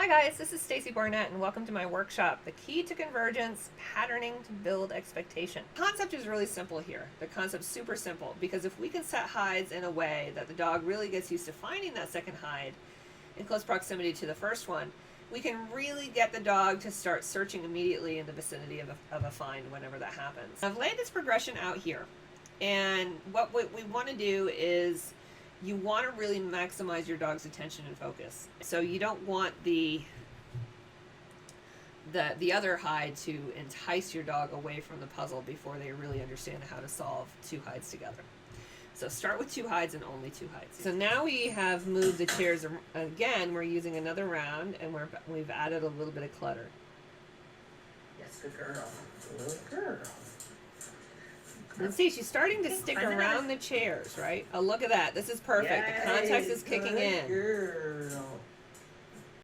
Hi guys, this is Stacy Barnett and welcome to my workshop, The Key to Convergence, Patterning to Build Expectation. The concept is really simple here. The concept's super simple because if we can set hides in a way that the dog really gets used to finding that second hide in close proximity to the first one, we can really get the dog to start searching immediately in the vicinity of a find whenever that happens. I've laid this progression out here, and what we want to do is you want to really maximize your dog's attention and focus. So you don't want the other hide to entice your dog away from the puzzle before they really understand how to solve two hides together. So start with two hides and only two hides. So now we have moved the chairs again. We're using another round, and we've added a little bit of clutter. Yes, good girl. Good girl. And see, she's starting to stick around the chairs, right? Oh, look at that. This is perfect. The context is kicking in. Girl.